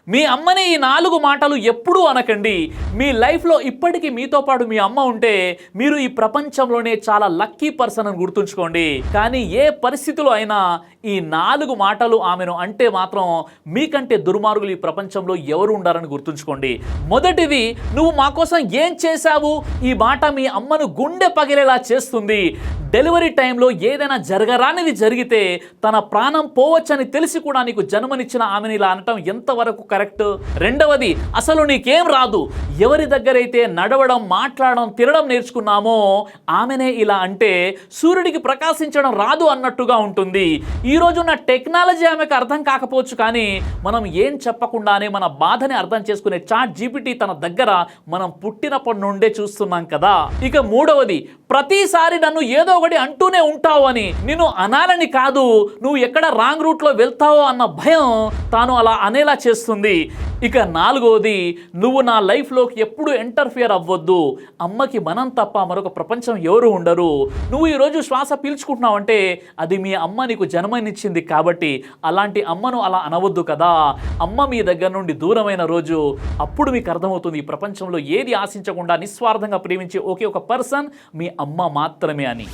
మీ అమ్మని ఈ 4 మాటలు ఎప్పుడూ అనకండి. మీ లైఫ్లో ఇప్పటికీ మీతో పాటు మీ అమ్మ ఉంటే మీరు ఈ ప్రపంచంలోనే చాలా లక్కీ పర్సన్ అని గుర్తుంచుకోండి. కానీ ఏ పరిస్థితిలో అయినా ఈ 4 మాటలు ఆమెను అంటే మాత్రం మీకంటే దుర్మార్గులు ఈ ప్రపంచంలో ఎవరు ఉండారని గుర్తుంచుకోండి. మొదటిది, నువ్వు మా కోసం ఏం చేశావు? ఈ మాట మీ అమ్మను గుండె పగిలేలా చేస్తుంది. డెలివరీ టైంలో ఏదైనా జరగరానిది జరిగితే తన ప్రాణం పోవచ్చని తెలిసి కూడా నీకు జన్మనిచ్చిన ఆమెను ఇలా అనటం ఎంతవరకు కరెక్ట్? రెండవది, అసలు నీకేం రాదు. ఎవరి దగ్గరైతే నడవడం, మాట్లాడడం, తినడం నేర్చుకున్నామో ఆమెనే ఇలా అంటే సూర్యుడికి ప్రకాశించడం రాదు అన్నట్టుగా ఉంటుంది. ఈ రోజున్న టెక్నాలజీ ఆమెకు అర్థం కాకపోవచ్చు, కానీ మనం ఏం చెప్పకుండానే మన బాధని అర్థం చేసుకునే చాట్ జీపీటీ తన దగ్గర మనం పుట్టినప్పటి నుండే చూస్తున్నాం కదా. ఇక మూడవది, ప్రతిసారి నన్ను ఏదో ఒకటి అంటూనే ఉంటావు అని. నిన్ను అనాలని కాదు, నువ్వు ఎక్కడ రాంగ్ రూట్లో వెళ్తావో అన్న భయం తాను అలా అనేలా చేస్తుంది. ఇక నాలుగవది, నువ్వు నా లైఫ్లోకి ఎప్పుడు ఇంటర్ఫియర్ అవ్వద్దు. అమ్మకి మనం తప్ప మరొక ప్రపంచం ఎవరు ఉండరు. నువ్వు ఈరోజు శ్వాస పీల్చుకుంటున్నావు అంటే అది మీ అమ్మ నీకు జన్మనిచ్చింది కాబట్టి అలాంటి అమ్మను అలా అనవద్దు కదా. అమ్మ మీ దగ్గర నుండి దూరమైన రోజు అప్పుడు మీకు అర్థమవుతుంది ఈ ప్రపంచంలో ఏది ఆశించకుండా నిస్వార్థంగా ప్రేమించే ఒకే ఒక పర్సన్ మీ అమ్మ మాత్రమే అని.